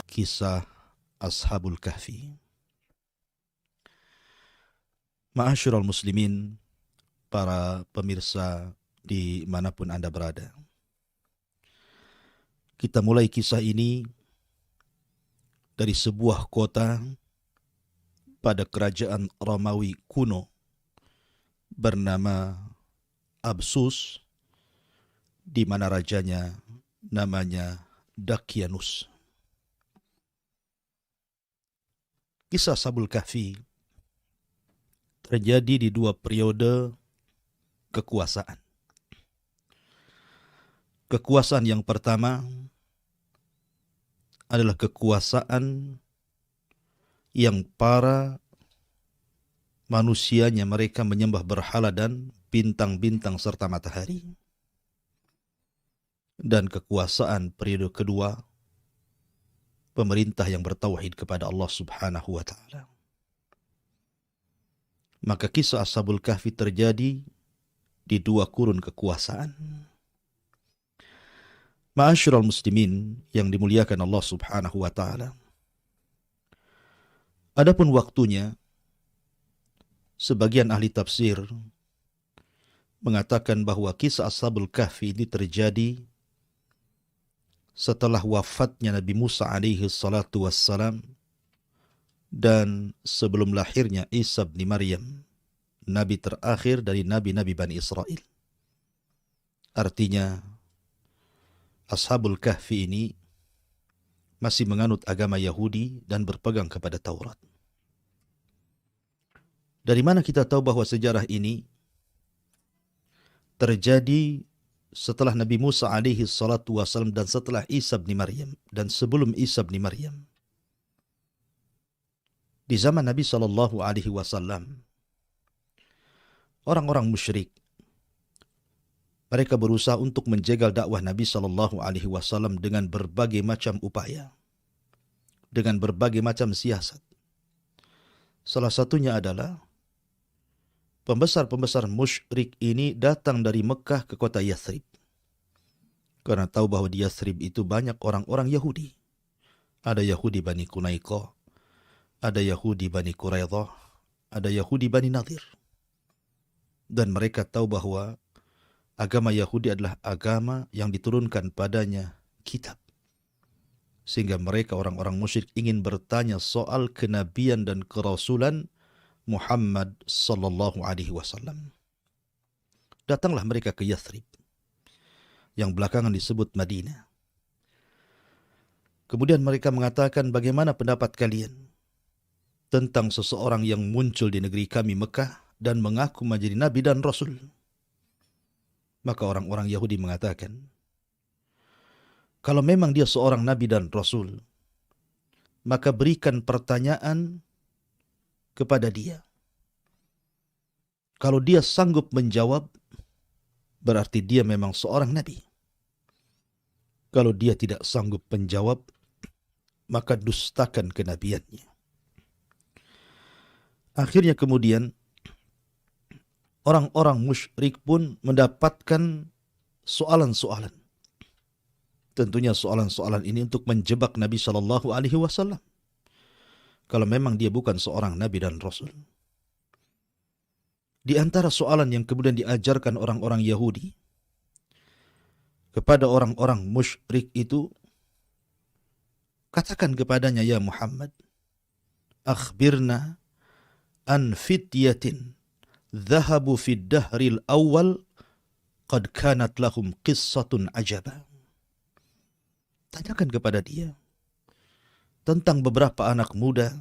kisah Ashabul Kahfi. Ma'asyiral muslimin, para pemirsa dimanapun Anda berada. Kita mulai kisah ini dari sebuah kota pada kerajaan Romawi kuno bernama Absus, di mana rajanya namanya Dakianus. Kisah Ashabul Kahfi terjadi di dua periode kekuasaan. Kekuasaan yang pertama adalah kekuasaan yang para manusianya mereka menyembah berhala dan bintang-bintang serta matahari. Dan kekuasaan periode kedua, pemerintah yang bertauhid kepada Allah Subhanahu wa Ta'ala. Maka kisah Ashabul Kahfi terjadi di dua kurun kekuasaan. Ma'asyiral muslimin yang dimuliakan Allah Subhanahu wa Ta'ala. Adapun waktunya, sebagian ahli tafsir mengatakan bahwa kisah Ashabul Kahfi ini terjadi setelah wafatnya Nabi Musa alaihi salatu wassalam dan sebelum lahirnya Isa bin Maryam, nabi terakhir dari nabi-nabi Bani Israel. Artinya, Ashabul Kahfi ini masih menganut agama Yahudi dan berpegang kepada Taurat. Dari mana kita tahu bahwa sejarah ini terjadi setelah Nabi Musa alaihi salatu wassalam dan setelah Isa bin Maryam dan sebelum Isa bin Maryam? Di zaman Nabi sallallahu alaihi wasallam, orang-orang musyrik mereka berusaha untuk menjegal dakwah Nabi sallallahu alaihi wasallam dengan berbagai macam upaya, dengan berbagai macam siasat. Salah satunya adalah pembesar-pembesar musyrik ini datang dari Mekah ke kota Yathrib. Karena tahu bahwa di Yathrib itu banyak orang-orang Yahudi. Ada Yahudi Bani Qunaiqah, ada Yahudi Bani Quraidah, ada Yahudi Bani Nadir. Dan mereka tahu bahwa agama Yahudi adalah agama yang diturunkan padanya kitab. Sehingga mereka orang-orang musyrik ingin bertanya soal kenabian dan kerasulan Muhammad sallallahu alaihi wasallam. Datanglah mereka ke Yathrib, yang belakangan disebut Madinah. Kemudian mereka mengatakan, bagaimana pendapat kalian tentang seseorang yang muncul di negeri kami Mekah dan mengaku menjadi nabi dan rasul? Maka orang-orang Yahudi mengatakan, kalau memang dia seorang nabi dan rasul, maka berikan pertanyaan kepada dia. Kalau dia sanggup menjawab, berarti dia memang seorang nabi. Kalau dia tidak sanggup menjawab, maka dustakan kenabiannya. Akhirnya kemudian orang-orang musyrik pun mendapatkan soalan-soalan. Tentunya soalan-soalan ini untuk menjebak Nabi Shallallahu Alaihi Wasallam. Kalau memang dia bukan seorang nabi dan rasul. Di antara soalan yang kemudian diajarkan orang-orang Yahudi kepada orang-orang musyrik itu, katakan kepadanya, ya Muhammad, akhbirna an fityatin dhahabu fid dahril awal qad kanat lahum qissatun ajaba. Tanyakan kepada dia tentang beberapa anak muda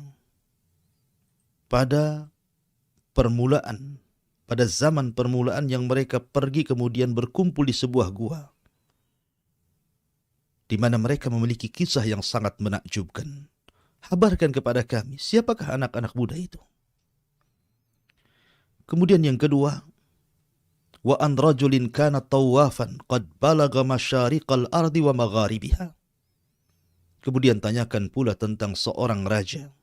pada permulaan, pada zaman permulaan yang mereka pergi kemudian berkumpul di sebuah gua, di mana mereka memiliki kisah yang sangat menakjubkan. Habarkan kepada kami, siapakah anak-anak muda itu? Kemudian yang kedua, wa an rajulin kana tawafan qad balagha masyariqal ardi wa magharibiha. Kemudian tanyakan pula tentang seorang raja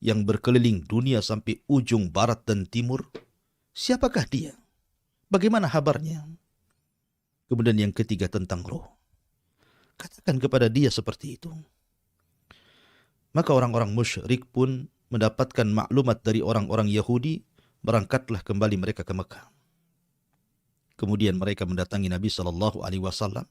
yang berkeliling dunia sampai ujung barat dan timur. Siapakah dia? Bagaimana kabarnya? Kemudian yang ketiga tentang roh. Katakan kepada dia seperti itu. Maka orang-orang musyrik pun mendapatkan maklumat dari orang-orang Yahudi, berangkatlah kembali mereka ke Mekah. Kemudian mereka mendatangi Nabi SAW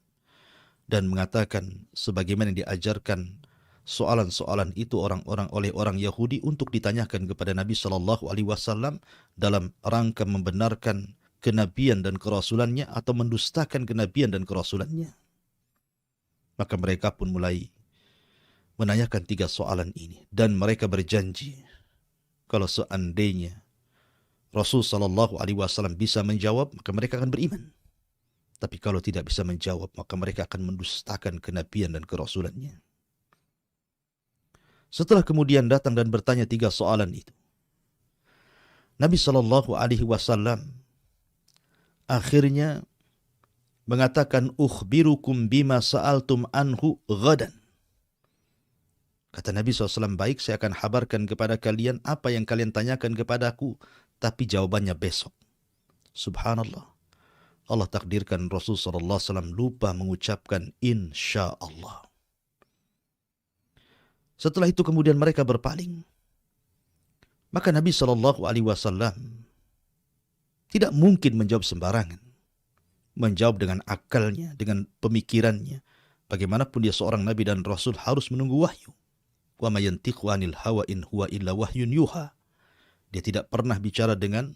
dan mengatakan sebagaimana yang diajarkan soalan-soalan itu oleh orang Yahudi untuk ditanyakan kepada Nabi SAW dalam rangka membenarkan kenabian dan kerasulannya atau mendustakan kenabian dan kerasulannya. Maka mereka pun mulai menanyakan 3 soalan ini dan mereka berjanji kalau seandainya Rasul SAW bisa menjawab, maka mereka akan beriman. Tapi kalau tidak bisa menjawab, maka mereka akan mendustakan kenabian dan kerasulannya. Setelah kemudian datang dan bertanya 3 soalan itu, Nabi SAW akhirnya mengatakan, ukhbirukum bima sa'altum anhu ghadan. Kata Nabi SAW, baik, saya akan habarkan kepada kalian apa yang kalian tanyakan kepadaku, tapi jawabannya besok. Subhanallah. Allah takdirkan Rasul SAW lupa mengucapkan insya Allah. Setelah itu kemudian mereka berpaling. Maka Nabi SAW tidak mungkin menjawab sembarangan. Menjawab dengan akalnya, dengan pemikirannya. Bagaimanapun dia seorang Nabi dan Rasul harus menunggu wahyu. Wa ma yantiqu 'anil hawa in huwa illa wahyun yuha. Dia tidak pernah bicara dengan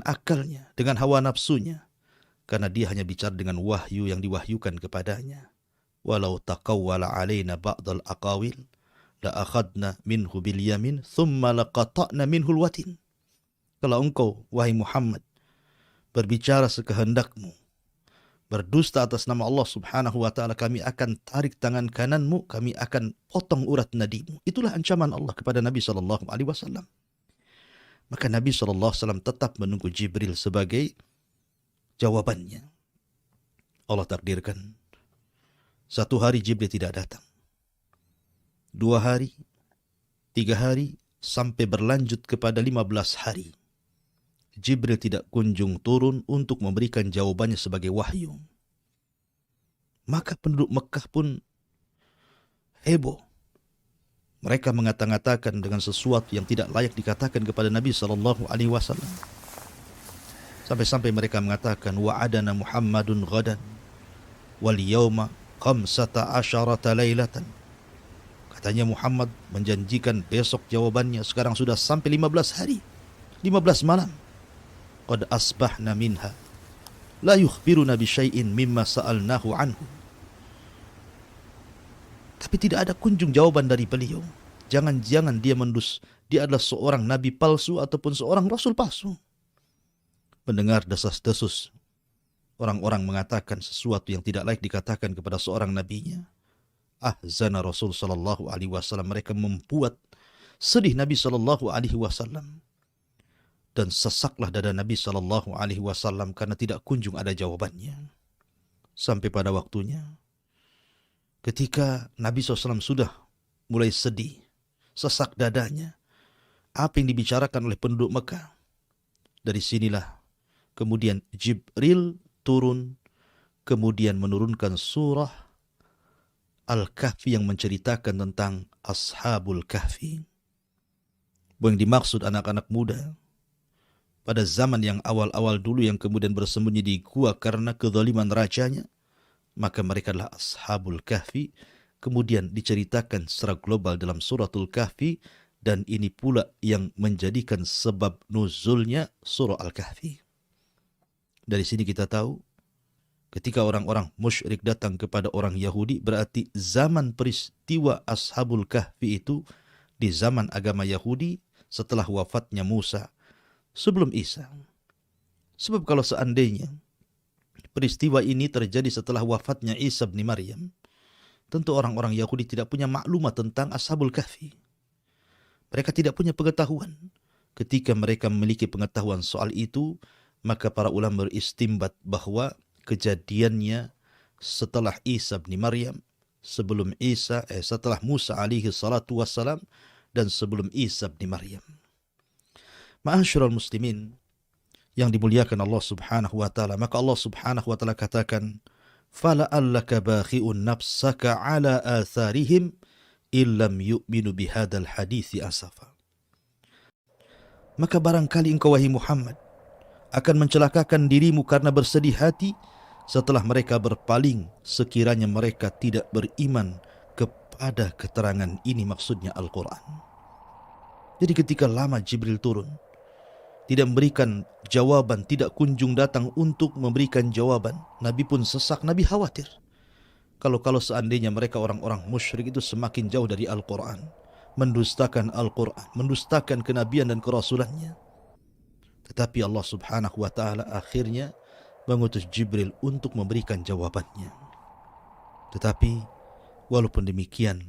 akalnya, dengan hawa nafsunya, karena dia hanya bicara dengan wahyu yang diwahyukan kepadanya. Walau taqawwala 'alaina ba'dal aqawil la akhadna minhu bil yamin thumma laqata'na minhu al watin. Kalau engkau wahai Muhammad berbicara sekehendakmu, berdusta atas nama Allah Subhanahu wa taala, kami akan tarik tangan kananmu, kami akan potong urat nadimu. Itulah ancaman Allah kepada Nabi sallallahu alaihi wasallam. Maka Nabi SAW tetap menunggu Jibril sebagai jawabannya. Allah takdirkan 1 hari Jibril tidak datang. 2 hari, 3 hari, sampai berlanjut kepada 15 hari. Jibril tidak kunjung turun untuk memberikan jawabannya sebagai wahyu. Maka penduduk Mekah pun heboh. Mereka mengata-ngatakan dengan sesuatu yang tidak layak dikatakan kepada Nabi SAW. Sampai-sampai mereka mengatakan, wa'adana Muhammadun ghadan wal yawma 15 lailatan. Katanya Muhammad menjanjikan besok jawabannya, sekarang sudah sampai 15 hari, 15 malam. Qad asbahna minha la yukhbiruna bi syai'in mimma sa'alnahu anhu. Tapi tidak ada kunjung jawaban dari beliau. Jangan-jangan dia adalah seorang nabi palsu ataupun seorang rasul palsu. Mendengar desas-desus orang-orang mengatakan sesuatu yang tidak layak dikatakan kepada seorang nabinya, ahzana Rasul sallallahu alaihi wasallam. Mereka membuat sedih Nabi sallallahu alaihi wasallam, dan sesaklah dada Nabi sallallahu alaihi wasallam karena tidak kunjung ada jawabannya. Sampai pada waktunya ketika Nabi SAW sudah mulai sedih, sesak dadanya, apa yang dibicarakan oleh penduduk Mekah. Dari sinilah kemudian Jibril turun, kemudian menurunkan surah Al-Kahfi yang menceritakan tentang Ashabul Kahfi. Yang dimaksud anak-anak muda pada zaman yang awal-awal dulu yang kemudian bersembunyi di gua karena kezaliman rajanya. Maka mereka adalah Ashabul Kahfi, kemudian diceritakan secara global dalam suratul Kahfi, dan ini pula yang menjadikan sebab nuzulnya surah Al-Kahfi. Dari sini kita tahu, ketika orang-orang musyrik datang kepada orang Yahudi, berarti zaman peristiwa Ashabul Kahfi itu di zaman agama Yahudi setelah wafatnya Musa, sebelum Isa. Sebab kalau seandainya peristiwa ini terjadi setelah wafatnya Isa bin Maryam, tentu orang-orang Yahudi tidak punya maklumat tentang Ashabul Kahfi. Mereka tidak punya pengetahuan. Ketika mereka memiliki pengetahuan soal itu, maka para ulama beristimbat bahwa kejadiannya setelah Isa bin Maryam, setelah Musa alaihi salatu wassalam, dan sebelum Isa bin Maryam. Ma'asyiral muslimin yang dimuliakan Allah Subhanahu wa taala, maka Allah Subhanahu wa taala katakan, fala'allaka bakhi'un nafsaka ala atharihim illam yu'minu bihadzal haditsi asafa. Maka barangkali engkau wahai Muhammad akan mencelakakan dirimu karena bersedih hati setelah mereka berpaling sekiranya mereka tidak beriman kepada keterangan ini, maksudnya Al-Quran. Jadi ketika lama Jibril turun, tidak memberikan jawaban, tidak kunjung datang untuk memberikan jawaban, Nabi pun sesak, Nabi khawatir. Kalau seandainya mereka orang-orang musyrik itu semakin jauh dari Al-Quran, mendustakan Al-Quran, mendustakan kenabian dan kerasulannya. Tetapi Allah subhanahu wa ta'ala akhirnya mengutus Jibril untuk memberikan jawabannya. Tetapi walaupun demikian,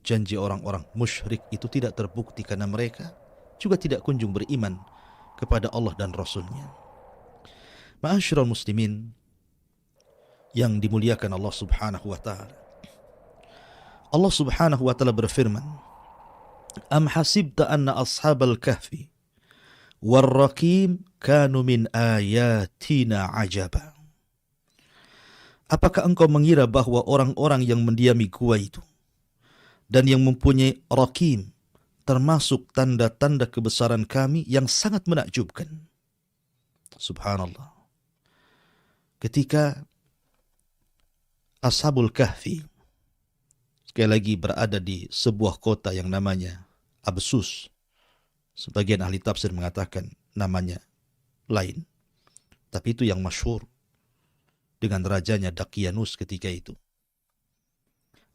janji orang-orang musyrik itu tidak terbukti karena mereka juga tidak kunjung beriman kepada Allah dan Rasulnya. Ma'asyiral muslimin yang dimuliakan Allah subhanahu wa ta'ala, Allah subhanahu wa ta'ala berfirman, Am hasibta anna ashabal kahfi warraqim kanu min ayatina ajaba. Apakah engkau mengira bahwa orang-orang yang mendiami gua itu dan yang mempunyai raqim termasuk tanda-tanda kebesaran kami yang sangat menakjubkan? Subhanallah. Ketika Ashabul Kahfi sekali lagi berada di sebuah kota yang namanya Absus. Sebagian ahli tafsir mengatakan namanya lain, tapi itu yang masyhur dengan rajanya Dakianus ketika itu.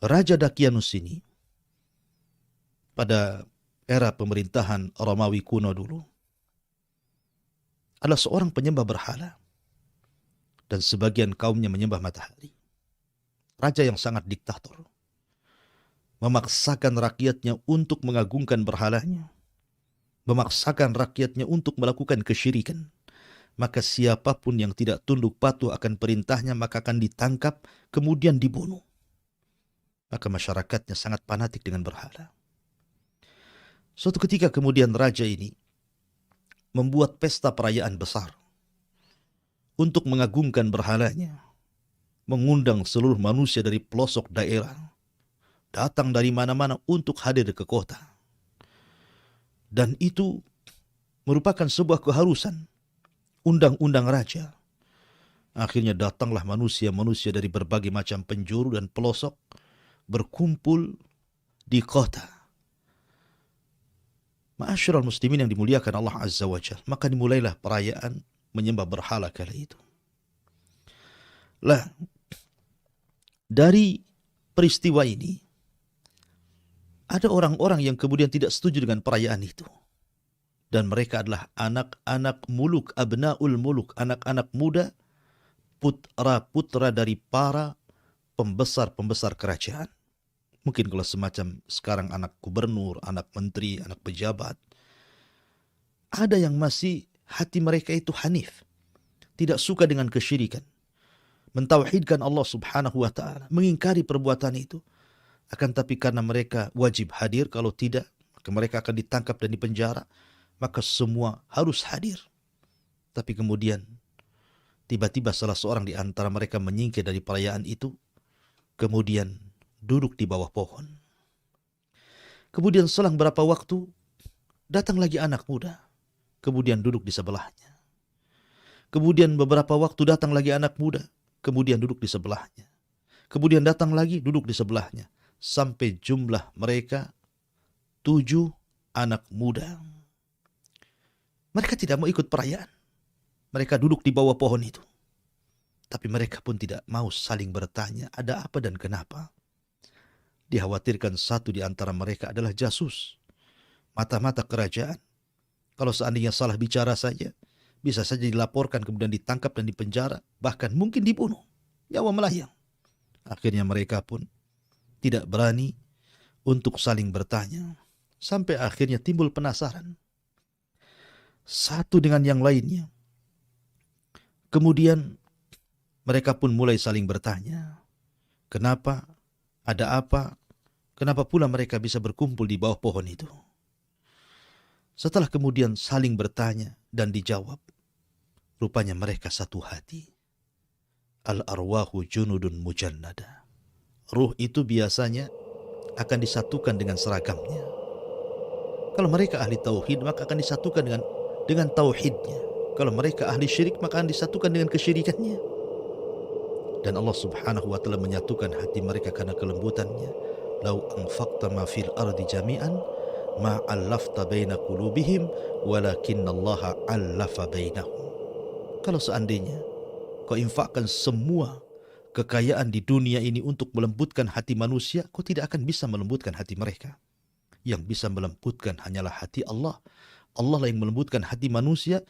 Raja Dakianus ini pada era pemerintahan Romawi kuno dulu adalah seorang penyembah berhala dan sebagian kaumnya menyembah matahari. Raja yang sangat diktator, memaksakan rakyatnya untuk mengagungkan berhalanya, memaksakan rakyatnya untuk melakukan kesyirikan. Maka siapapun yang tidak tunduk patuh akan perintahnya maka akan ditangkap kemudian dibunuh. Maka masyarakatnya sangat fanatik dengan berhala. Suatu ketika kemudian raja ini membuat pesta perayaan besar untuk mengagungkan berhalanya, mengundang seluruh manusia dari pelosok daerah, datang dari mana-mana untuk hadir ke kota. Dan itu merupakan sebuah keharusan, undang-undang raja. Akhirnya datanglah manusia-manusia dari berbagai macam penjuru dan pelosok berkumpul di kota. Ma'asyiral muslimin yang dimuliakan Allah Azza wa Jalla, maka dimulailah perayaan menyembah berhala kala itu. Lah, dari peristiwa ini ada orang-orang yang kemudian tidak setuju dengan perayaan itu. Dan mereka adalah anak-anak muluk, abnaul muluk, anak-anak muda, putra-putra dari para pembesar-pembesar kerajaan. Mungkin kalau semacam sekarang anak gubernur, anak menteri, anak pejabat. Ada yang masih hati mereka itu hanif, tidak suka dengan kesyirikan, mentauhidkan Allah subhanahu wa ta'ala, mengingkari perbuatan itu. Akan tapi karena mereka wajib hadir, kalau tidak maka mereka akan ditangkap dan dipenjara, maka semua harus hadir. Tapi kemudian tiba-tiba salah seorang di antara mereka menyingkir dari perayaan itu, kemudian duduk di bawah pohon. Kemudian selang berapa waktu datang lagi anak muda, kemudian duduk di sebelahnya. Kemudian beberapa waktu datang lagi anak muda, kemudian duduk di sebelahnya. Kemudian datang lagi duduk di sebelahnya. Sampai jumlah mereka 7 anak muda. Mereka tidak mau ikut perayaan. Mereka duduk di bawah pohon itu. Tapi mereka pun tidak mau saling bertanya ada apa dan kenapa. Dikhawatirkan satu di antara mereka adalah jasus, mata-mata kerajaan. Kalau seandainya salah bicara saja, bisa saja dilaporkan kemudian ditangkap dan dipenjara, bahkan mungkin dibunuh, nyawa melayang. Akhirnya mereka pun tidak berani untuk saling bertanya. Sampai akhirnya timbul penasaran satu dengan yang lainnya. Kemudian mereka pun mulai saling bertanya, kenapa, ada apa, kenapa pula mereka bisa berkumpul di bawah pohon itu. Setelah kemudian saling bertanya dan dijawab, rupanya mereka satu hati. Al-arwahu junudun mujannada. Ruh itu biasanya akan disatukan dengan seragamnya. Kalau mereka ahli tauhid, maka akan disatukan dengan tauhidnya. Kalau mereka ahli syirik, maka akan disatukan dengan kesyirikannya. Dan Allah subhanahu wa ta'ala menyatukan hati mereka karena kelembutannya. Lau anfaqta ma fil ardi jami'an ma allafta baina qulubihim walakinallaha allafa bainahum. Kalau seandainya kau infakkan semua kekayaan di dunia ini untuk melembutkan hati manusia, kau tidak akan bisa melembutkan hati mereka. Yang bisa melembutkan hanyalah hati Allah. Allah lah yang melembutkan hati manusia,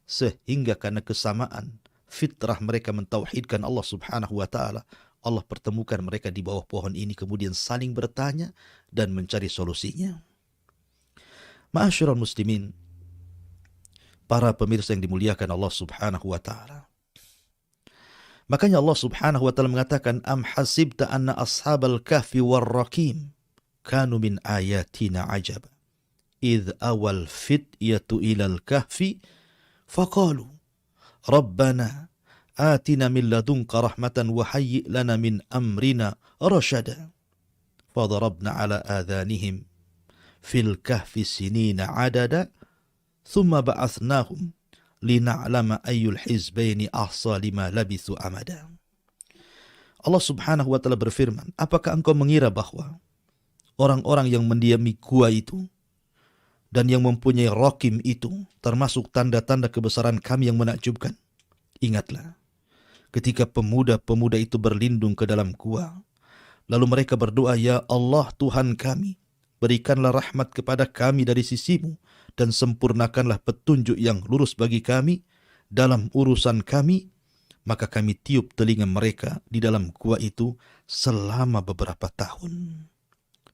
sehingga karena kesamaan fitrah mereka mentauhidkan Allah subhanahu wa ta'ala, Allah pertemukan mereka di bawah pohon ini, kemudian saling bertanya dan mencari solusinya. Ma'asyiral muslimin, para pemirsa yang dimuliakan Allah subhanahu wa ta'ala. Makanya Allah subhanahu wa ta'ala mengatakan, Am hasibta anna ashabal kahfi warraqim kanu min ayatina ajab. Idh awal fityatu ilal kahfi faqalu Rabbana atina min ladunka rahmatan wa hayyi' lana min amrina rashada. Fadarabna ala adhanihim fil kahfi sinina adada thumma ba'athnahum lina'lama ayyul hizbaini ahsa lima labithu amada. Allah subhanahu wa ta'ala berfirman, apakah engkau mengira bahwa orang-orang yang mendiami gua itu dan yang mempunyai rakim itu termasuk tanda-tanda kebesaran kami yang menakjubkan? Ingatlah, ketika pemuda-pemuda itu berlindung ke dalam gua, lalu mereka berdoa, Ya Allah Tuhan kami, berikanlah rahmat kepada kami dari sisimu, dan sempurnakanlah petunjuk yang lurus bagi kami dalam urusan kami. Maka kami tiup telinga mereka di dalam gua itu selama beberapa tahun.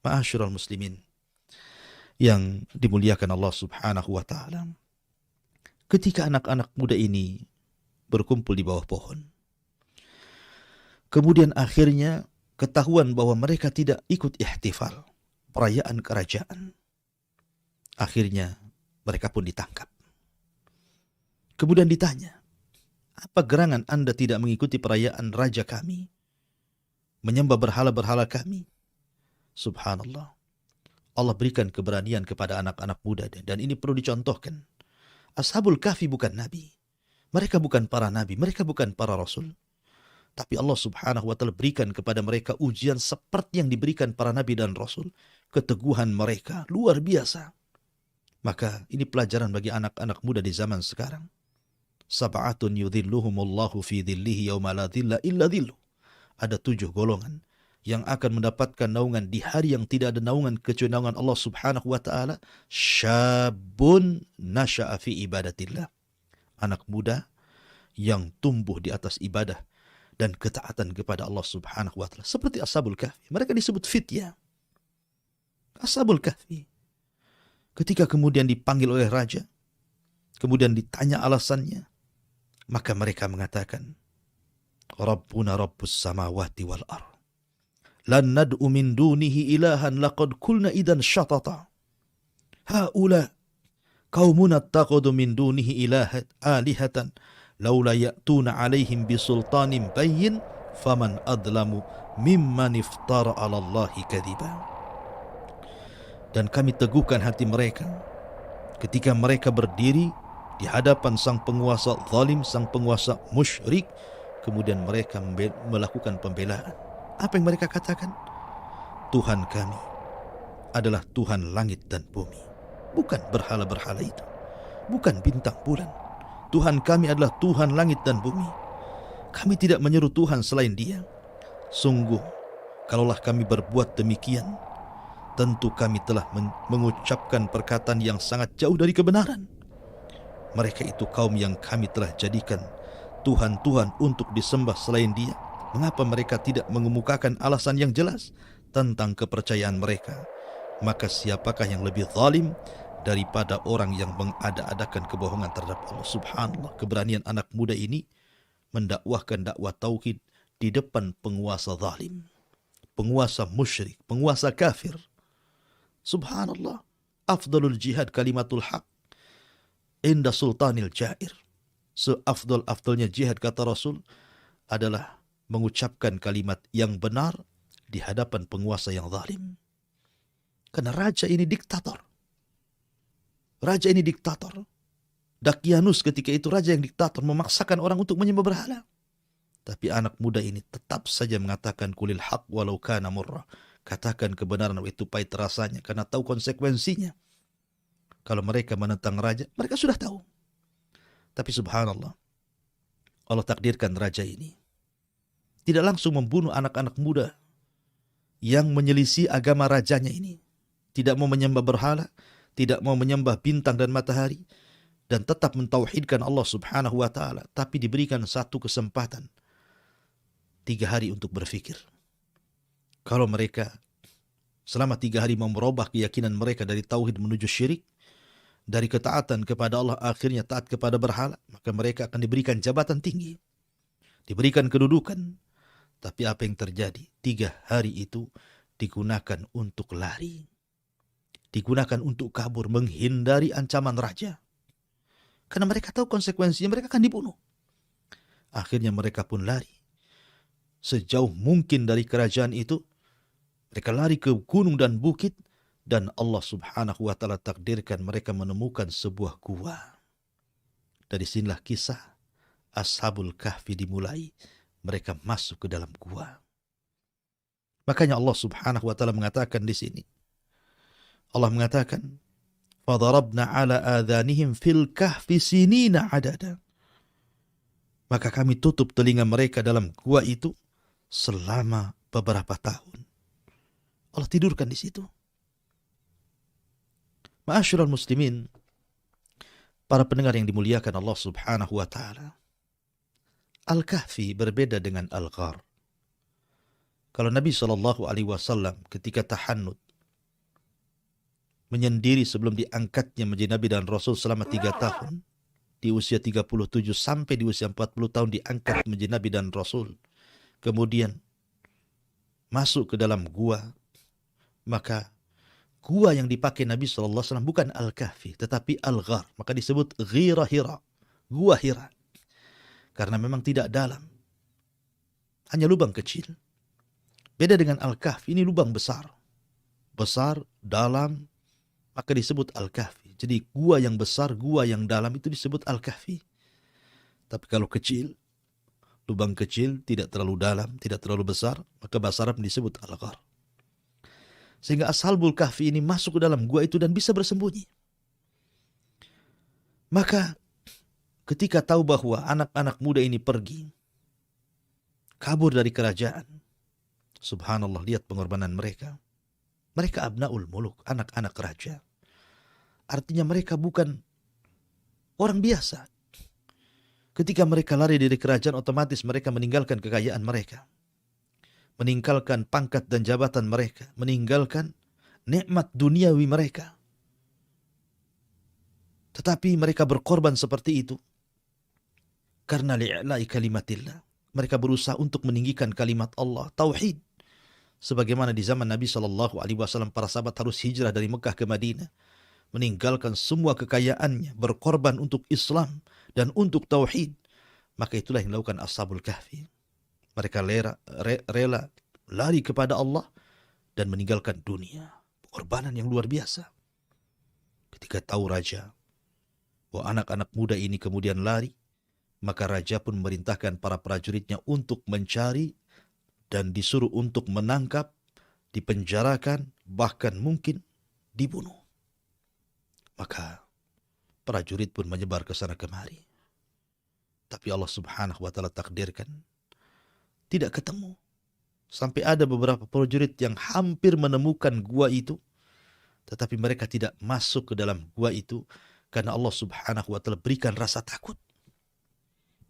Ma'asyiral muslimin yang dimuliakan Allah subhanahu wa ta'ala, ketika anak-anak muda ini berkumpul di bawah pohon, kemudian akhirnya ketahuan bahwa mereka tidak ikut ihtifal, perayaan kerajaan. Akhirnya mereka pun ditangkap. Kemudian ditanya, apa gerangan Anda tidak mengikuti perayaan raja kami, menyembah berhala-berhala kami? Subhanallah. Allah berikan keberanian kepada anak-anak muda, dan ini perlu dicontohkan. Ashabul Kahfi bukan nabi. Mereka bukan para nabi, mereka bukan para rasul. Tapi Allah subhanahu wa ta'ala berikan kepada mereka ujian seperti yang diberikan para nabi dan rasul. Keteguhan mereka luar biasa. Maka ini pelajaran bagi anak-anak muda di zaman sekarang. Sab'atun yudhilluhumullahu fi dhillihi yawma la dhilla illa dhilluh. Ada 7 golongan yang akan mendapatkan naungan di hari yang tidak ada naungan kecuali naungan Allah subhanahu wa ta'ala. Syabun nasha'a fi ibadatillah. Anak muda yang tumbuh di atas ibadah dan ketaatan kepada Allah subhanahu wa ta'ala. Seperti Ashabul Kahfi. Mereka disebut fityah. Ashabul Kahfi. Ketika kemudian dipanggil oleh raja, kemudian ditanya alasannya, maka mereka mengatakan, Rabbuna Rabbus samawati wal ar. Lan nad'u min dunihi ilahan laqad kulna idan syatata. Haula qaumuna taqadu min dunihi alihatan laula ya'tuna alaihim bisultanin bayyin faman adlamu mimman iftara 'ala Allahi kadhiba. Dan kami teguhkan hati mereka ketika mereka berdiri di hadapan sang penguasa zalim, sang penguasa musyrik, kemudian mereka melakukan pembelaan. Apa yang mereka katakan? Tuhan kami adalah Tuhan langit dan bumi. Bukan berhala-berhala itu. Bukan bintang bulan. Tuhan kami adalah Tuhan langit dan bumi. Kami tidak menyeru Tuhan selain Dia. Sungguh, kalaulah kami berbuat demikian, tentu kami telah mengucapkan perkataan yang sangat jauh dari kebenaran. Mereka itu kaum yang kami telah jadikan Tuhan-Tuhan untuk disembah selain Dia. Mengapa mereka tidak mengemukakan alasan yang jelas tentang kepercayaan mereka? Maka siapakah yang lebih zalim daripada orang yang mengada-adakan kebohongan terhadap Allah? Subhanallah, keberanian anak muda ini mendakwahkan dakwah tauhid di depan penguasa zalim, penguasa musyrik, penguasa kafir. Subhanallah, afdalul jihad kalimatul haq inda sultanil jair. Seafdal-afdalnya jihad, kata Rasul, adalah mengucapkan kalimat yang benar di hadapan penguasa yang zalim. Karena raja ini diktator. Raja ini diktator. Dakyanus ketika itu raja yang diktator memaksakan orang untuk menyembah berhala. Tapi anak muda ini tetap saja mengatakan kulil haq walau kana murra. Katakan kebenaran itu pahit rasanya karena tahu konsekuensinya. Kalau mereka menentang raja, mereka sudah tahu. Tapi subhanallah, Allah takdirkan raja ini tidak langsung membunuh anak-anak muda yang menyelisih agama rajanya ini. Tidak mau menyembah berhala, tidak mau menyembah bintang dan matahari, dan tetap mentauhidkan Allah subhanahu wa ta'ala. Tapi diberikan satu kesempatan, 3 hari untuk berfikir. Kalau mereka selama 3 hari mau merubah keyakinan mereka dari tauhid menuju syirik, dari ketaatan kepada Allah akhirnya taat kepada berhala, maka mereka akan diberikan jabatan tinggi, diberikan kedudukan. Tapi apa yang terjadi? 3 hari itu digunakan untuk lari, digunakan untuk kabur, menghindari ancaman raja. Karena mereka tahu konsekuensinya, mereka akan dibunuh. Akhirnya mereka pun lari sejauh mungkin dari kerajaan itu. Mereka lari ke gunung dan bukit, dan Allah subhanahu wa ta'ala takdirkan mereka menemukan sebuah gua. Dari sinilah kisah Ashabul Kahfi dimulai. Mereka masuk ke dalam gua. Makanya Allah subhanahu wa ta'ala mengatakan di sini. Allah mengatakan, فَضَرَبْنَا عَلَى آذَانِهِمْ فِي الْكَهْفِ سِنِينَ عَدَدًا. Maka kami tutup telinga mereka dalam gua itu selama beberapa tahun. Allah tidurkan di situ. Ma'asyiral muslimin, para pendengar yang dimuliakan Allah subhanahu wa ta'ala, Al-Kahfi berbeda dengan Al-Ghar. Kalau Nabi SAW ketika tahannut, menyendiri sebelum diangkatnya menjadi Nabi dan Rasul selama 3 tahun, di usia 37 sampai di usia 40 tahun diangkat menjadi Nabi dan Rasul, kemudian masuk ke dalam gua, maka gua yang dipakai Nabi SAW bukan Al-Kahfi, tetapi Al-Ghar. Maka disebut Ghira Hira, gua Hira. Karena memang tidak dalam, hanya lubang kecil. Beda dengan Al-Kahfi, ini lubang besar. Besar, dalam, maka disebut Al-Kahfi. Jadi gua yang besar, gua yang dalam itu disebut Al-Kahfi. Tapi kalau kecil, lubang kecil, tidak terlalu dalam, tidak terlalu besar, maka bahasa Arab disebut Al-Ghar. Sehingga Ashabul Kahfi ini masuk ke dalam gua itu dan bisa bersembunyi. Maka ketika tahu bahwa anak-anak muda ini pergi, kabur dari kerajaan, subhanallah, lihat pengorbanan mereka. Mereka abnaul muluk, anak-anak raja. Artinya mereka bukan orang biasa. Ketika mereka lari dari kerajaan, otomatis mereka meninggalkan kekayaan mereka, meninggalkan pangkat dan jabatan mereka, meninggalkan nikmat duniawi mereka. Tetapi mereka berkorban seperti itu karena li'la'i kalimatillah. Mereka berusaha untuk meninggikan kalimat Allah, tauhid. Sebagaimana di zaman Nabi SAW, para sahabat harus hijrah dari Mekah ke Madinah, meninggalkan semua kekayaannya, berkorban untuk Islam dan untuk tauhid. Maka itulah yang dilakukan Ashabul Kahfi. Mereka rela lari kepada Allah dan meninggalkan dunia. Pengorbanan yang luar biasa. Ketika tahu raja bahwa anak-anak muda ini kemudian lari, maka raja pun memerintahkan para prajuritnya untuk mencari dan disuruh untuk menangkap, dipenjarakan, bahkan mungkin dibunuh. Maka prajurit pun menyebar ke sana kemari. Tapi Allah subhanahu wa ta'ala takdirkan tidak ketemu. Sampai ada beberapa prajurit yang hampir menemukan gua itu, tetapi mereka tidak masuk ke dalam gua itu karena Allah subhanahu wa ta'ala berikan rasa takut.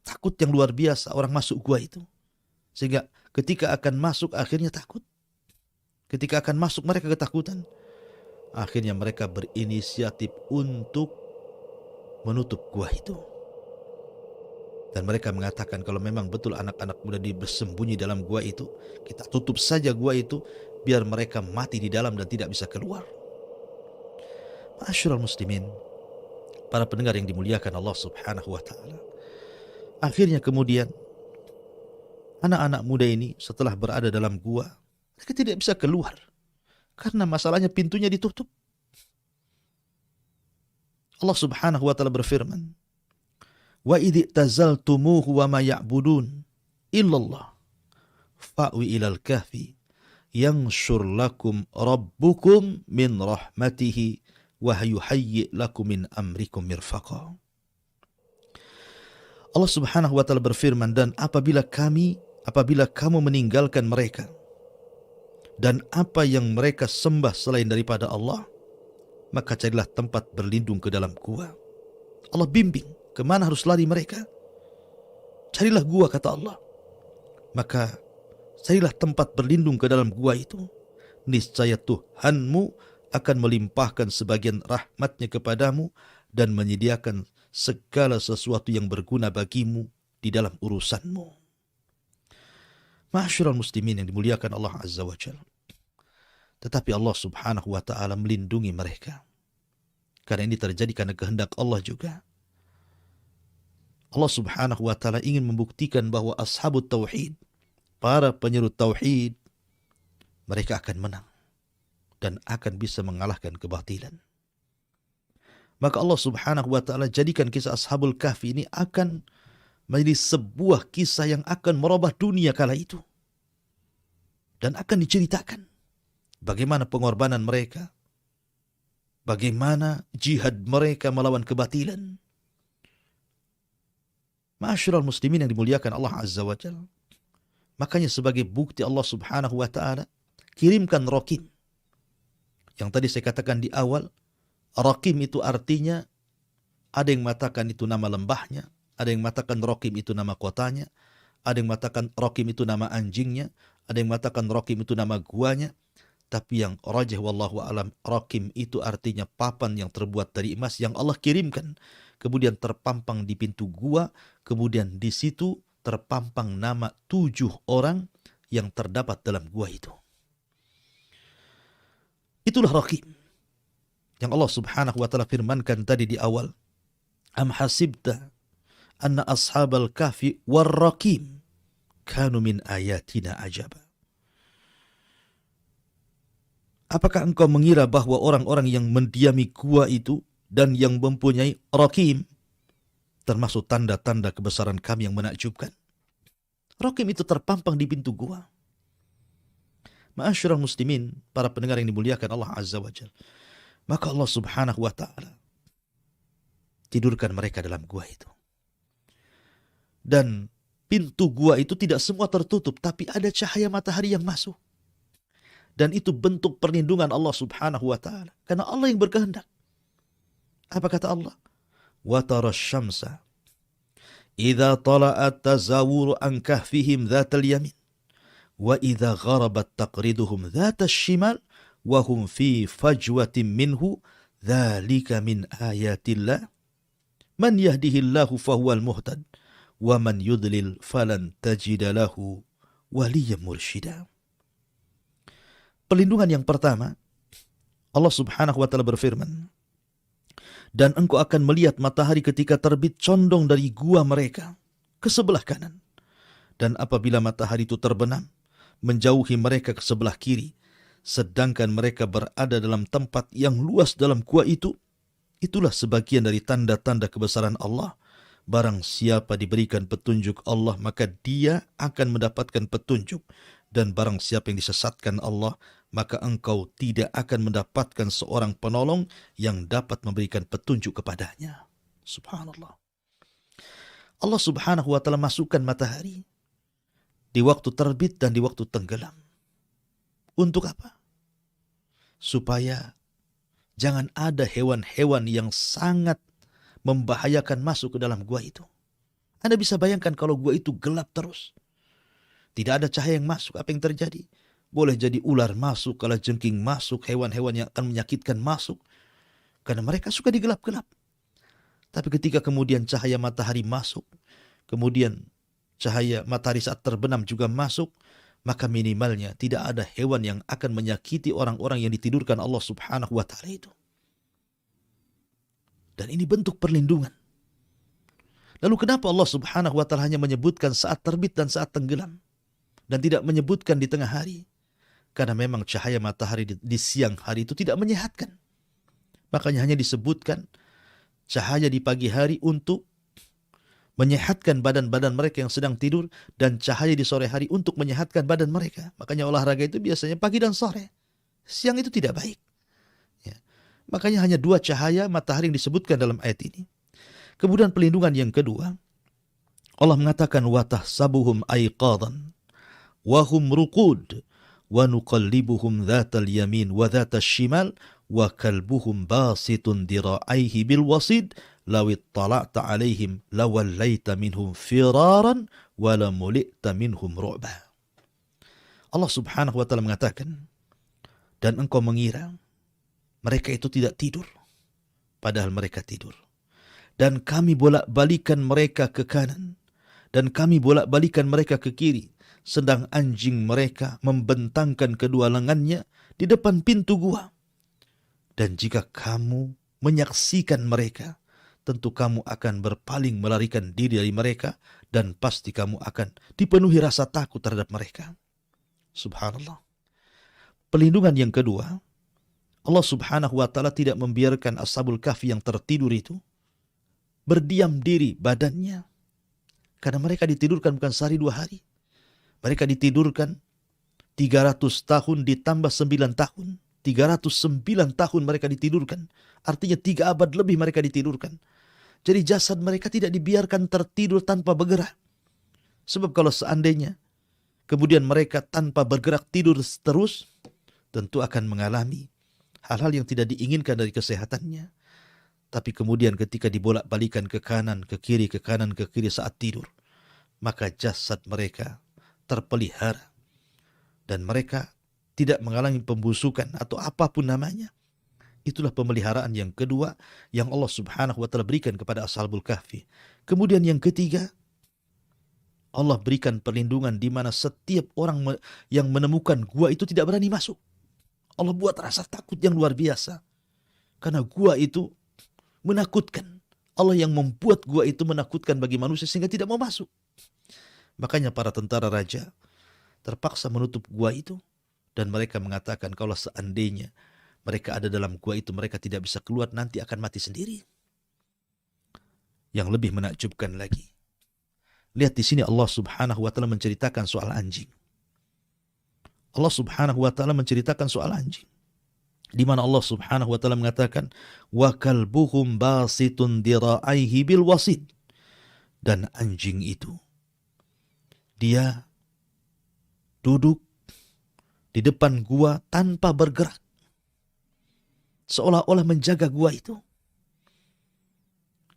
Takut yang luar biasa orang masuk gua itu. Sehingga ketika akan masuk akhirnya takut. Ketika akan masuk mereka ketakutan. Akhirnya mereka berinisiatif untuk menutup gua itu. Dan mereka mengatakan kalau memang betul anak-anak muda bersembunyi dalam gua itu, kita tutup saja gua itu biar mereka mati di dalam dan tidak bisa keluar. Ma'asyiral muslimin, para pendengar yang dimuliakan Allah subhanahu wa ta'ala. Akhirnya kemudian anak-anak muda ini setelah berada dalam gua, mereka tidak bisa keluar Karena masalahnya pintunya ditutup. Allah Subhanahu wa taala berfirman, "Wa idh tazaltumuhu wa ma ya'budun illallah fa'wi ilal kahfi yanshur lakum rabbukum min rahmatihi wa yuhayyi lakum min amrikum mirfaqa." Allah Subhanahu wa taala berfirman, dan apabila kamu meninggalkan mereka dan apa yang mereka sembah selain daripada Allah, maka carilah tempat berlindung ke dalam gua. Allah bimbing kemana harus lari mereka. Carilah gua, kata Allah. Maka carilah tempat berlindung ke dalam gua itu. Niscaya Tuhanmu akan melimpahkan sebagian rahmatnya kepadamu dan menyediakan segala sesuatu yang berguna bagimu di dalam urusanmu. Ma'asyiral muslimin yang dimuliakan Allah Azza wa Jalla. Tetapi Allah Subhanahu wa taala melindungi mereka. Karena ini terjadi karena kehendak Allah juga. Allah Subhanahu wa taala ingin membuktikan bahwa ashabut tauhid, para penyeru tauhid, mereka akan menang dan akan bisa mengalahkan kebatilan. Maka Allah Subhanahu wa taala jadikan kisah Ashabul Kahfi ini akan menjadi sebuah kisah yang akan merubah dunia kala itu. Dan akan diceritakan bagaimana pengorbanan mereka, bagaimana jihad mereka melawan kebatilan. Ma'asyiral muslimin yang dimuliakan Allah Azza wa Jalla. Makanya sebagai bukti Allah Subhanahu wa taala kirimkan Raqim. Yang tadi saya katakan di awal, Raqim itu artinya, ada yang mengatakan itu nama lembahnya, ada yang mengatakan Raqim itu nama kotanya, ada yang mengatakan Raqim itu nama anjingnya, ada yang mengatakan Raqim itu nama guanya. Tapi yang rajih wallahu alam, Raqim itu artinya papan yang terbuat dari emas yang Allah kirimkan, kemudian terpampang di pintu gua, kemudian di situ terpampang nama 7 orang yang terdapat dalam gua itu. Itulah Raqim yang Allah Subhanahu wa taala firmankan tadi di awal. Am hasibta anna ashabal kahfi war Raqim kanu min ayatina ajaba. Apakah engkau mengira bahwa orang-orang yang mendiami gua itu dan yang mempunyai Raqim termasuk tanda-tanda kebesaran kami yang menakjubkan? Raqim itu terpampang di pintu gua. Ma'asyiral muslimin, para pendengar yang dimuliakan Allah Azza wa Jalla. Maka Allah Subhanahu wa taala tidurkan mereka dalam gua itu. Dan pintu gua itu tidak semua tertutup, tapi ada cahaya matahari yang masuk. Dan itu bentuk perlindungan Allah Subhanahu wa taala. Karena Allah yang berkehendak. Apa kata Allah? Wa tara syamsa idza tala'at tazawuru an kahfihim dzatal yamin wa idza gharabat taqriduhum dzatal shimal wa hum fi fajwatin minhu dzalika min ayatillah man yahdihillahu fahuwal muhtad wa man yudlil falan tajida lahu waliyyan mursyida. Perlindungan yang pertama, Allah Subhanahu wa taala berfirman, dan engkau akan melihat matahari ketika terbit condong dari gua mereka ke sebelah kanan. Dan apabila matahari itu terbenam, menjauhi mereka ke sebelah kiri, sedangkan mereka berada dalam tempat yang luas dalam gua itu, itulah sebagian dari tanda-tanda kebesaran Allah. Barang siapa diberikan petunjuk Allah, maka dia akan mendapatkan petunjuk. Dan barang siapa yang disesatkan Allah, maka engkau tidak akan mendapatkan seorang penolong yang dapat memberikan petunjuk kepadanya. Subhanallah. Allah Subhanahu wa taala masukkan matahari di waktu terbit dan di waktu tenggelam. Untuk apa? Supaya jangan ada hewan-hewan yang sangat membahayakan masuk ke dalam gua itu. Anda bisa bayangkan kalau gua itu gelap terus. Tidak ada cahaya yang masuk, apa yang terjadi? Boleh jadi ular masuk, kalajengking masuk, hewan-hewan yang akan menyakitkan masuk. Karena mereka suka digelap-gelap. Tapi ketika kemudian cahaya matahari masuk, kemudian cahaya matahari saat terbenam juga masuk, maka minimalnya tidak ada hewan yang akan menyakiti orang-orang yang ditidurkan Allah Subhanahu wa taala itu. Dan ini bentuk perlindungan. Lalu kenapa Allah Subhanahu wa taala hanya menyebutkan saat terbit dan saat tenggelam? Dan tidak menyebutkan di tengah hari? Karena memang cahaya matahari di siang hari itu tidak menyehatkan. Makanya hanya disebutkan cahaya di pagi hari untuk menyehatkan badan-badan mereka yang sedang tidur, dan cahaya di sore hari untuk menyehatkan badan mereka. Makanya olahraga itu biasanya pagi dan sore. Siang itu tidak baik. Ya. Makanya hanya 2 cahaya matahari yang disebutkan dalam ayat ini. Kemudian pelindungan yang kedua, Allah mengatakan watahsabuhum aiqadan wa hum ruqud wa nuqallibuhum dhatal yamin wa dhatal shimal wa kalbuhum basitun dira'aihi bil wasid law ittala'ta alaihim lawallaita minhum firaran wa lamuli'ta minhum ru'ba. Allah Subhanahu wa taala mengatakan, dan engkau mengira mereka itu tidak tidur, padahal mereka tidur. Dan kami bolak-balikan mereka ke kanan, dan kami bolak-balikan mereka ke kiri, sedang anjing mereka membentangkan kedua lengannya di depan pintu gua. Dan jika kamu menyaksikan mereka, tentu kamu akan berpaling melarikan diri dari mereka, dan pasti kamu akan dipenuhi rasa takut terhadap mereka. Subhanallah. Pelindungan yang kedua, Allah Subhanahu wa taala tidak membiarkan Ashabul Kahfi yang tertidur itu berdiam diri badannya. Karena mereka ditidurkan bukan sehari 2 hari. Mereka ditidurkan 300 tahun ditambah 9 tahun. 309 tahun mereka ditidurkan. Artinya 3 abad lebih mereka ditidurkan. Jadi jasad mereka tidak dibiarkan tertidur tanpa bergerak. Sebab kalau seandainya kemudian mereka tanpa bergerak tidur terus, tentu akan mengalami hal-hal yang tidak diinginkan dari kesehatannya. Tapi kemudian ketika dibolak-balikan ke kanan, ke kiri, ke kanan, ke kiri saat tidur, maka jasad mereka terpelihara dan mereka tidak mengalami pembusukan atau apapun namanya. Itulah pemeliharaan yang kedua yang Allah Subhanahu wa taala berikan kepada Ashabul Kahfi. Kemudian yang ketiga, Allah berikan perlindungan di mana setiap orang yang menemukan gua itu tidak berani masuk. Allah buat rasa takut yang luar biasa. Karena gua itu menakutkan. Allah yang membuat gua itu menakutkan bagi manusia sehingga tidak mau masuk. Makanya para tentara raja terpaksa menutup gua itu, dan mereka mengatakan kalau seandainya mereka ada dalam gua itu mereka tidak bisa keluar, nanti akan mati sendiri. Yang lebih menakjubkan lagi, lihat di sini Allah Subhanahu wa taala menceritakan soal anjing. Allah Subhanahu wa taala menceritakan soal anjing, di mana Allah Subhanahu wa taala mengatakan wa kalbuhum basitun dira'aihi bil wasid, dan anjing itu dia duduk di depan gua tanpa bergerak, seolah-olah menjaga gua itu.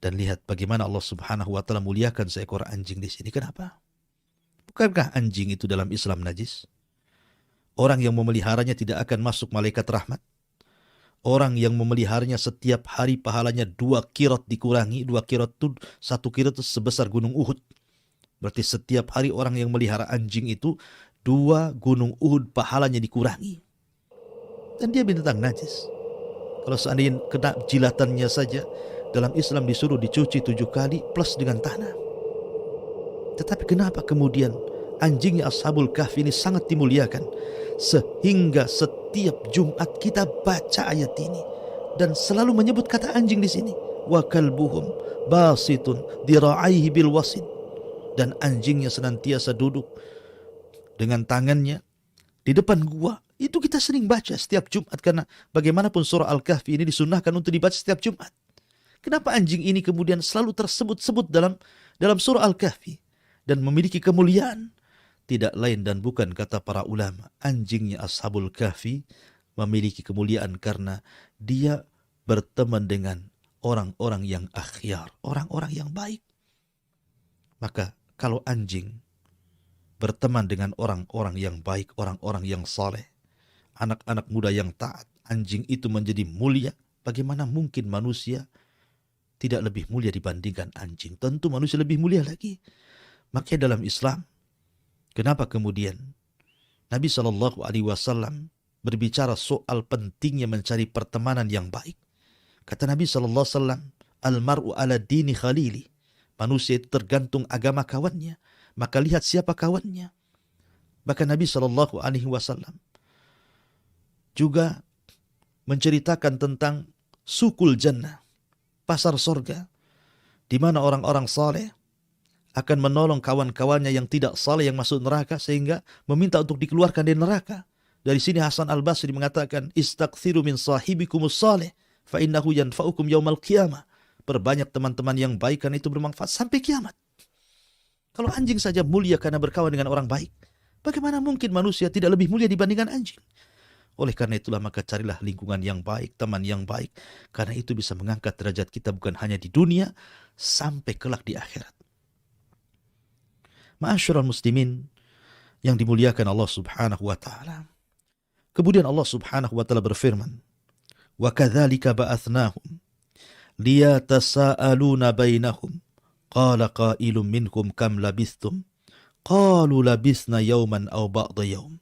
Dan lihat bagaimana Allah Subhanahu wa taala muliakan seekor anjing di sini. Kenapa? Bukankah anjing itu dalam Islam najis? Orang yang memeliharanya tidak akan masuk malaikat rahmat. Orang yang memeliharanya setiap hari pahalanya 2 kirot dikurangi. 2 kirot itu, 1 kirot itu sebesar gunung Uhud. Berarti setiap hari orang yang melihara anjing itu 2 gunung Uhud pahalanya dikurangi. Dan dia binatang najis. Kalau seandainya kena jilatannya saja, dalam Islam disuruh dicuci 7 kali plus dengan tanah. Tetapi kenapa kemudian anjingnya Ashabul Kahfi ini sangat dimuliakan, sehingga setiap Jumat kita baca ayat ini dan selalu menyebut kata anjing di sini. Wa kalbuhum basitun dira'aihi bil wasid, dan anjingnya senantiasa duduk dengan tangannya di depan gua. Itu kita sering baca setiap Jumat, karena bagaimanapun surah Al-Kahfi ini disunnahkan untuk dibaca setiap Jumat. Kenapa anjing ini kemudian selalu tersebut-sebut dalam surah Al-Kahfi dan memiliki kemuliaan? Tidak lain dan bukan, kata para ulama, anjingnya Ashabul Kahfi memiliki kemuliaan karena dia berteman dengan orang-orang yang akhyar, orang-orang yang baik. Maka kalau anjing berteman dengan orang-orang yang baik, orang-orang yang saleh, anak-anak muda yang taat, anjing itu menjadi mulia. Bagaimana mungkin manusia tidak lebih mulia dibandingkan anjing? Tentu manusia lebih mulia lagi. Makanya dalam Islam, kenapa kemudian Nabi SAW berbicara soal pentingnya mencari pertemanan yang baik? Kata Nabi SAW, Al-mar'u ala dini khalili. Manusia itu tergantung agama kawannya. Maka lihat siapa kawannya. Bahkan Nabi SAW juga menceritakan tentang sukul jannah, pasar sorga, di mana orang-orang saleh akan menolong kawan-kawannya yang tidak saleh yang masuk neraka sehingga meminta untuk dikeluarkan dari neraka. Dari sini Hasan Al-Basri mengatakan, istaghfiru min sahibikumus saleh fa innahu yanfa'ukum yaumal qiyamah. Perbanyak teman-teman yang baik karena itu bermanfaat sampai kiamat. Kalau anjing saja mulia karena berkawan dengan orang baik, bagaimana mungkin manusia tidak lebih mulia dibandingkan anjing? Oleh karena itulah maka carilah lingkungan yang baik, teman yang baik. Karena itu bisa mengangkat derajat kita bukan hanya di dunia, sampai kelak di akhirat. Ma'asyiral muslimin yang dimuliakan Allah subhanahu wa ta'ala. Kemudian Allah subhanahu wa ta'ala berfirman, wa kadzalika ba'athnahum liyatasaaluna bainahum qala qailun minhum kam labistum qalu labisna yawman aw ba'da yawm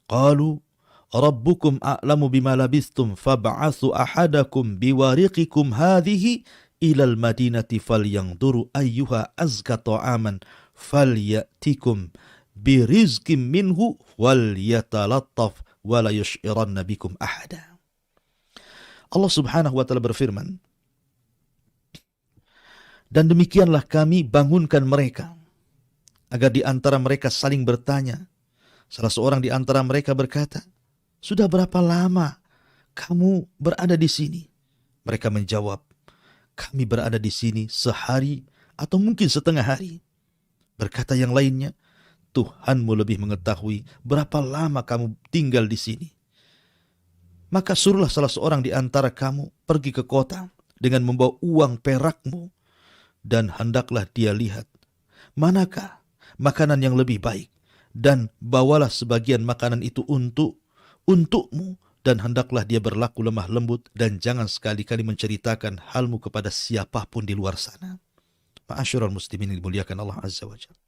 qalu rabbukum a'lamu bima labistum fab'atsu ahadakum biwariqikum hadhihi ilal madinati falyanzuru ayyuha azka ta'aman falyatikum birizqim minhu wal yatalattaf wala yush'iranna bikum ahada. Allah subhanahu wa ta'ala berfirman, dan demikianlah kami bangunkan mereka agar di antara mereka saling bertanya. Salah seorang di antara mereka berkata, sudah berapa lama kamu berada di sini? Mereka menjawab, kami berada di sini sehari atau mungkin setengah hari. Berkata yang lainnya, Tuhanmu lebih mengetahui berapa lama kamu tinggal di sini. Maka suruhlah salah seorang di antara kamu pergi ke kota dengan membawa uang perakmu, dan hendaklah dia lihat manakah makanan yang lebih baik, dan bawalah sebagian makanan itu untukmu, dan hendaklah dia berlaku lemah lembut, dan jangan sekali-kali menceritakan halmu kepada siapapun di luar sana. Ma'asyiral muslimin yang dimuliakan Allah Azza wa Jalla.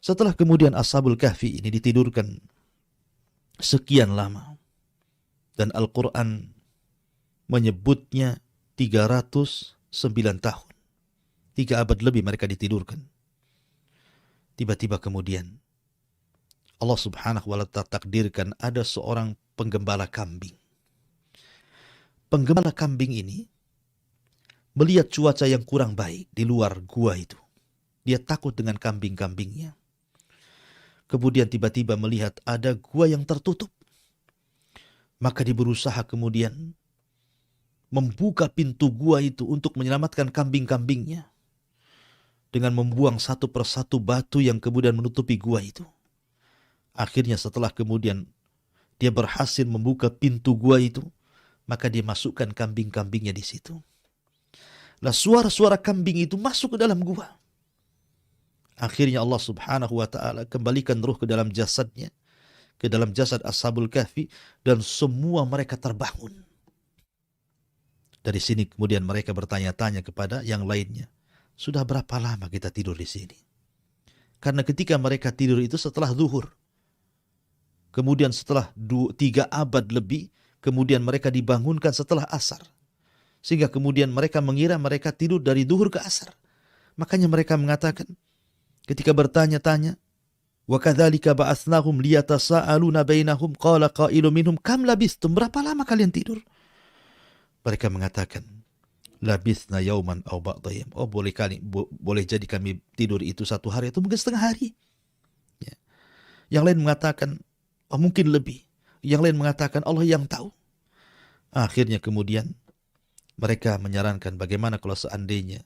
Setelah kemudian Ashabul Kahfi ini ditidurkan sekian lama, dan Al-Quran menyebutnya 309 tahun. 3 abad lebih mereka ditidurkan. Tiba-tiba kemudian Allah subhanahu wa ta'ala takdirkan ada seorang penggembala kambing. Penggembala kambing ini melihat cuaca yang kurang baik di luar gua itu. Dia takut dengan kambing-kambingnya. Kemudian tiba-tiba melihat ada gua yang tertutup. Maka dia berusaha kemudian membuka pintu gua itu untuk menyelamatkan kambing-kambingnya, dengan membuang satu persatu batu yang kemudian menutupi gua itu. Akhirnya setelah kemudian dia berhasil membuka pintu gua itu, maka dia masukkan kambing-kambingnya di situ. Nah, suara-suara kambing itu masuk ke dalam gua. Akhirnya Allah subhanahu wa ta'ala kembalikan ruh ke dalam jasadnya, ke dalam jasad Ashabul Kahfi, dan semua mereka terbangun. Dari sini kemudian mereka bertanya-tanya kepada yang lainnya, sudah berapa lama kita tidur di sini? Karena ketika mereka tidur itu setelah zuhur. Kemudian setelah 3 abad lebih, kemudian mereka dibangunkan setelah asar. Sehingga kemudian mereka mengira mereka tidur dari zuhur ke asar. Makanya mereka mengatakan, ketika bertanya-tanya, wa kadzalika ba'atsnahum liyatasaaluna bainahum qala qailun minhum kam labistum, berapa lama kalian tidur? Mereka mengatakan, labisna yauman aw ba'da yaum. Oh, boleh jadi kami tidur itu 1 hari atau mungkin setengah hari. Ya. Yang lain mengatakan, oh mungkin lebih. Yang lain mengatakan Allah yang tahu. Akhirnya kemudian mereka menyarankan, bagaimana kalau seandainya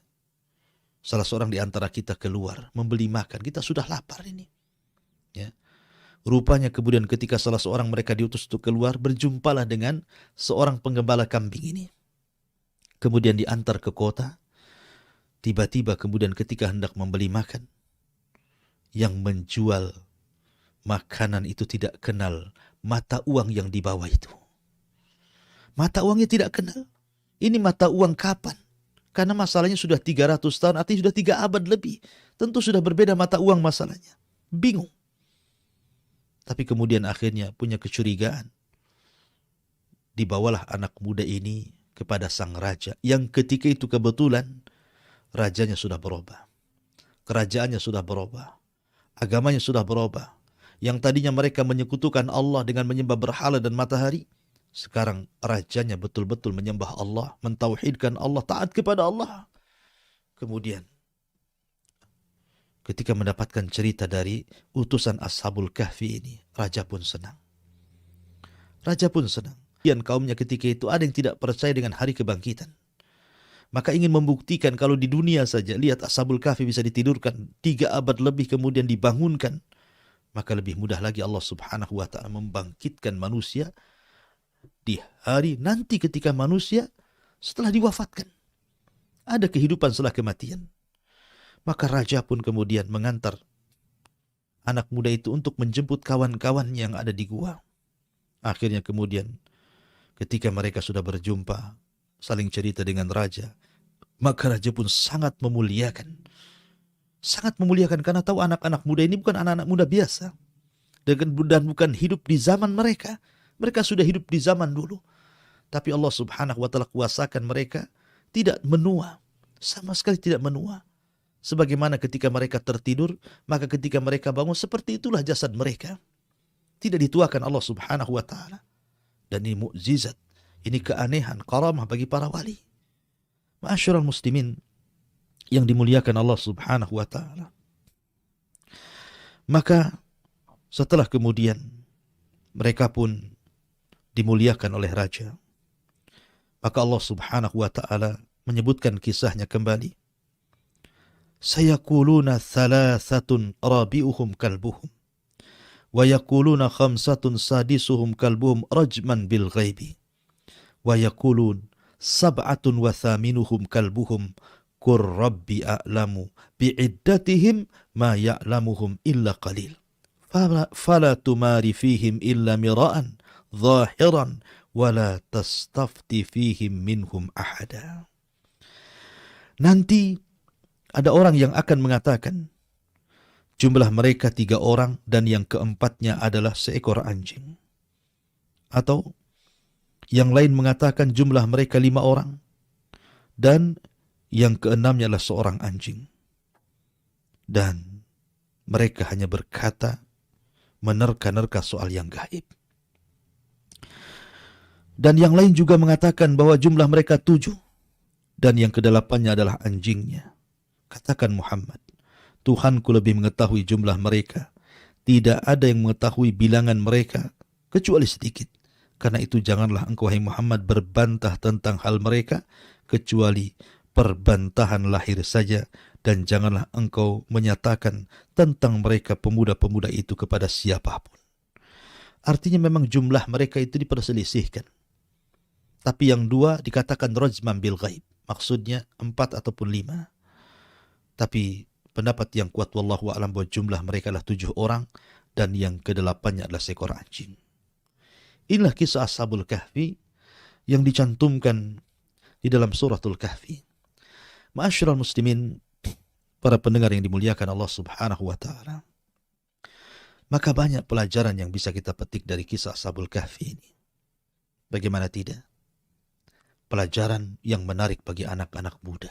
salah seorang di antara kita keluar membeli makan, kita sudah lapar ini. Ya. Rupanya kemudian ketika salah seorang mereka diutus untuk keluar, berjumpalah dengan seorang penggembala kambing ini. Kemudian diantar ke kota. Tiba-tiba kemudian ketika hendak membeli makan, yang menjual makanan itu tidak kenal mata uang yang dibawa itu. Mata uangnya tidak kenal. Ini mata uang kapan? Karena masalahnya sudah 300 tahun, artinya sudah 3 abad lebih. Tentu sudah berbeda mata uang masalahnya. Bingung. Tapi kemudian akhirnya punya kecurigaan. Dibawalah anak muda ini kepada sang raja. Yang ketika itu kebetulan rajanya sudah berubah. Kerajaannya sudah berubah. Agamanya sudah berubah. Yang tadinya mereka menyekutukan Allah dengan menyembah berhala dan matahari, sekarang rajanya betul-betul menyembah Allah, mentauhidkan Allah, taat kepada Allah. Kemudian ketika mendapatkan cerita dari utusan Ashabul Kahfi ini, raja pun senang. Raja pun senang. Dan kaumnya ketika itu ada yang tidak percaya dengan hari kebangkitan. Maka ingin membuktikan kalau di dunia saja, lihat Ashabul Kahfi bisa ditidurkan 3 abad lebih kemudian dibangunkan. Maka lebih mudah lagi Allah subhanahu wa ta'ala membangkitkan manusia di hari nanti ketika manusia setelah diwafatkan. Ada kehidupan setelah kematian. Maka raja pun kemudian mengantar anak muda itu untuk menjemput kawan-kawan yang ada di gua. Akhirnya kemudian ketika mereka sudah berjumpa, saling cerita dengan raja, maka raja pun sangat memuliakan. Sangat memuliakan karena tahu anak-anak muda ini bukan anak-anak muda biasa. Dan bukan hidup di zaman mereka. Mereka sudah hidup di zaman dulu. Tapi Allah subhanahu wa ta'ala kuasakan mereka tidak menua. Sama sekali tidak menua. Sebagaimana ketika mereka tertidur, maka ketika mereka bangun seperti itulah jasad mereka. Tidak dituakan Allah subhanahu wa ta'ala. Dan ini mukjizat. Ini keanehan, karamah bagi para wali. Ma'asyiral muslimin yang dimuliakan Allah subhanahu wa ta'ala. Maka setelah kemudian mereka pun dimuliakan oleh raja, maka Allah subhanahu wa ta'ala menyebutkan kisahnya kembali. Sayaquluna thalathatun rabi'uhum kalbuhum wa yaquluna khamsatun sadisuhum kalbuhum rajman bil ghaibi wa yaqulun sab'atun wa thaminuhum kalbuhum Qur Rabbi a'lamu bi'iddatihim ma ya'lamuhum illa qalil. Fala tumari fihim illa mira'an zahiran wala tastafti fihim minhum ahada. Nanti ada orang yang akan mengatakan jumlah mereka 3 orang dan yang keempatnya adalah seekor anjing. Atau yang lain mengatakan jumlah mereka 5 orang dan yang keenamnya adalah seorang anjing. Dan mereka hanya berkata, menerka-nerka soal yang gaib. Dan yang lain juga mengatakan bahwa jumlah mereka 7. Dan yang kedelapannya adalah anjingnya. Katakan Muhammad, Tuhanku lebih mengetahui jumlah mereka. Tidak ada yang mengetahui bilangan mereka, kecuali sedikit. Karena itu janganlah engkau, hai Muhammad, berbantah tentang hal mereka, kecuali perbantahan lahir saja, dan janganlah engkau menyatakan tentang mereka pemuda-pemuda itu kepada siapapun. Artinya memang jumlah mereka itu diperselisihkan. Tapi yang 2 dikatakan rajman bil ghaib. Maksudnya 4 ataupun 5. Tapi pendapat yang kuat wallahu a'lam bahwa jumlah mereka adalah 7 orang dan yang ke-8-nya adalah seekor anjing. Inilah kisah Ashabul Kahfi yang dicantumkan di dalam suratul Kahfi. Ma'asyiral muslimin, para pendengar yang dimuliakan Allah subhanahu wa ta'ala. Maka banyak pelajaran yang bisa kita petik dari kisah Ashabul Kahfi ini. Bagaimana tidak? Pelajaran yang menarik bagi anak-anak muda.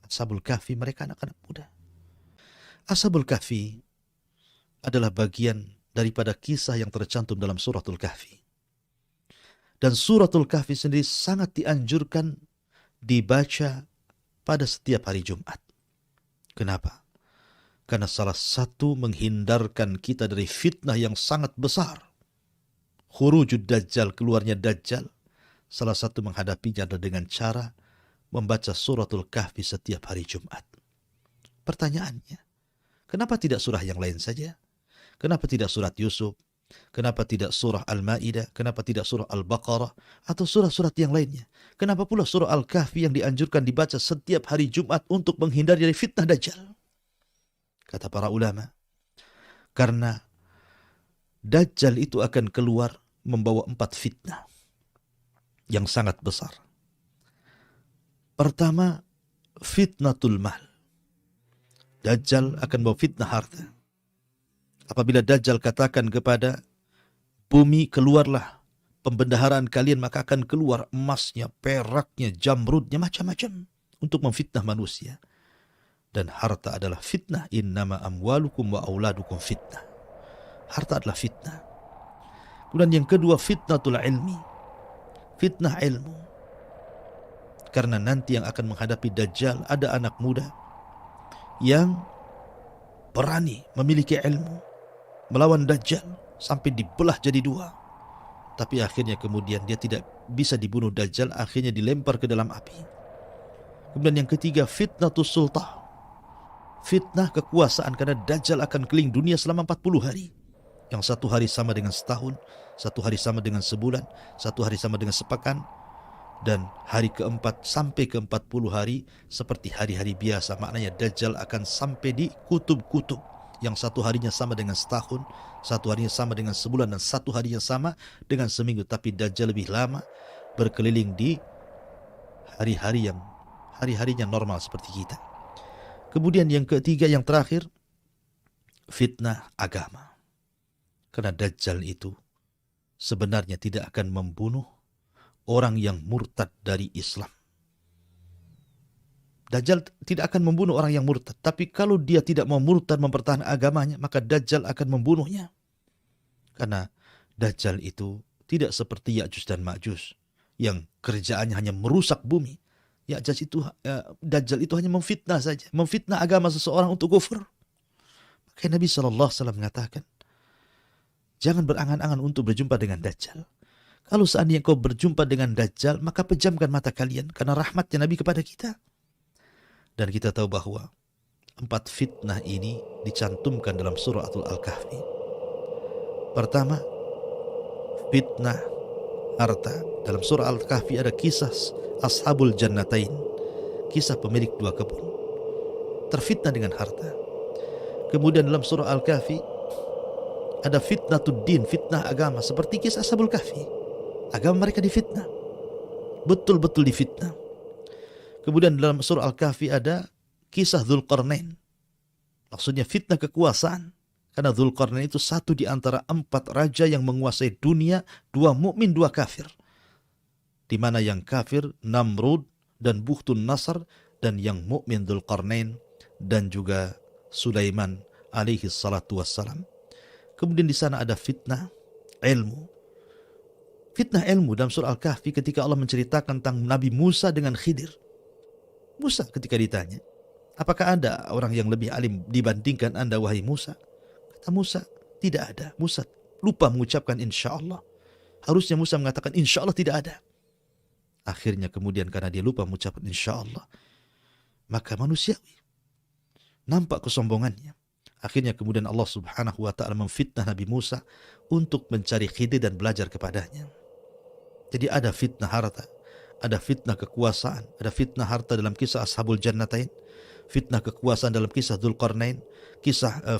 Ashabul Kahfi mereka anak-anak muda. Ashabul Kahfi adalah bagian daripada kisah yang tercantum dalam suratul Kahfi. Dan suratul Kahfi sendiri sangat dianjurkan dibaca pada setiap hari Jumat. Kenapa? Karena salah satu menghindarkan kita dari fitnah yang sangat besar. Khurujud Dajjal, keluarnya Dajjal. Salah satu menghadapinya adalah dengan cara membaca suratul Kahfi setiap hari Jumat. Pertanyaannya, kenapa tidak surah yang lain saja? Kenapa tidak surat Yusuf? Kenapa tidak surah Al-Ma'idah? Kenapa tidak surah Al-Baqarah? Atau surah-surat yang lainnya? Kenapa pula surah Al-Kahfi yang dianjurkan dibaca setiap hari Jumat untuk menghindari dari fitnah Dajjal? Kata para ulama, karena Dajjal itu akan keluar membawa 4 fitnah yang sangat besar. Pertama, fitnatul mal. Dajjal akan bawa fitnah harta. Apabila Dajjal katakan kepada bumi, keluarlah pembendaharaan kalian, maka akan keluar emasnya, peraknya, jamrudnya, macam-macam untuk memfitnah manusia. Dan harta adalah fitnah. Innama amwalukum wa auladukum fitnah. Harta adalah fitnah. Kemudian yang kedua, fitnatul ilmi. Fitnah ilmu. Karena nanti yang akan menghadapi Dajjal ada anak muda yang berani memiliki ilmu melawan Dajjal sampai dibelah jadi dua. Tapi akhirnya kemudian dia tidak bisa dibunuh Dajjal, akhirnya dilempar ke dalam api. Kemudian yang ketiga, fitnatus sultah. Fitnah kekuasaan, karena Dajjal akan keliling dunia selama 40 hari. Yang satu hari sama dengan setahun, satu hari sama dengan sebulan, satu hari sama dengan sepekan, dan hari keempat sampai ke 40 hari seperti hari-hari biasa. Maknanya Dajjal akan sampai di kutub-kutub, yang satu harinya sama dengan setahun, satu harinya sama dengan sebulan, dan satu harinya sama dengan seminggu. Tapi Dajjal lebih lama berkeliling di hari-harinya normal seperti kita. Kemudian yang ketiga, yang terakhir, fitnah agama. Karena Dajjal itu sebenarnya tidak akan membunuh orang yang murtad dari Islam. Dajjal tidak akan membunuh orang yang murtad. Tapi kalau dia tidak mau murtad, mempertahankan agamanya, maka Dajjal akan membunuhnya. Karena Dajjal itu tidak seperti Ya'juj dan Ma'juj yang kerjaannya hanya merusak bumi. Dajjal itu hanya memfitnah saja. Memfitnah agama seseorang untuk kufur. Maka Nabi SAW mengatakan, jangan berangan-angan untuk berjumpa dengan Dajjal. Kalau seandainya kau berjumpa dengan Dajjal, maka pejamkan mata kalian, karena rahmatnya Nabi kepada kita. Dan kita tahu bahwa 4 fitnah ini dicantumkan dalam surah Al-Kahfi. Pertama, fitnah harta. Dalam surah Al-Kahfi ada kisah Ashabul Jannatain, kisah pemilik 2 kebun, terfitnah dengan harta. Kemudian dalam surah Al-Kahfi ada fitnatud din, fitnah agama, seperti kisah Ashabul Kahfi. Agama mereka difitnah, betul-betul difitnah. Kemudian dalam surah Al-Kahfi ada kisah Dzulqarnain, maksudnya fitnah kekuasaan. Karena Dzulqarnain itu satu di antara 4 raja yang menguasai dunia, 2 mukmin, 2 kafir. Di mana yang kafir Namrud dan Bukhtun Nasr, dan yang mukmin Dzulqarnain dan juga Sulaiman alaihi salatu wassalam. Kemudian di sana ada fitnah ilmu. Fitnah ilmu dalam surah Al-Kahfi ketika Allah menceritakan tentang Nabi Musa dengan Khidir. Musa ketika ditanya, apakah ada orang yang lebih alim dibandingkan Anda wahai Musa? Kata Musa, tidak ada. Musa lupa mengucapkan insya Allah. Harusnya Musa mengatakan insya Allah tidak ada. Akhirnya kemudian karena dia lupa mengucapkan insya Allah, maka manusiawi nampak kesombongannya. Akhirnya kemudian Allah subhanahu wa ta'ala memfitnah Nabi Musa untuk mencari Khidir dan belajar kepadanya. Jadi ada fitnah harta, ada fitnah kekuasaan, ada fitnah harta dalam kisah Ashabul Jannatain, fitnah kekuasaan dalam kisah Dzulqarnain,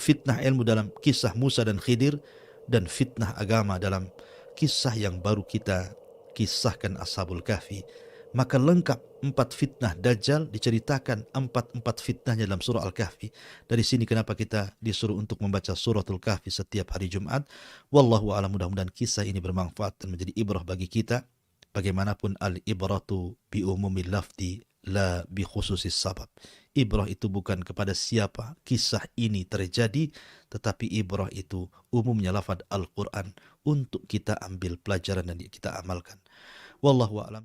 fitnah ilmu dalam kisah Musa dan Khidir, dan fitnah agama dalam kisah yang baru kita kisahkan Ashabul Kahfi. Maka lengkap 4 fitnah Dajjal diceritakan 4 fitnahnya dalam surah Al-Kahfi. Dari sini kenapa kita disuruh untuk membaca suratul Kahfi setiap hari Jumat. Wallahu a'lam, mudah-mudahan kisah ini bermanfaat dan menjadi ibrah bagi kita. Bagaimanapun al-ibratu bi umumil lafdi la bi khususis sabab. Ibrah itu bukan kepada siapa kisah ini terjadi, tetapi ibrah itu umumnya lafaz Al-Quran untuk kita ambil pelajaran dan kita amalkan. Wallahu a'lam.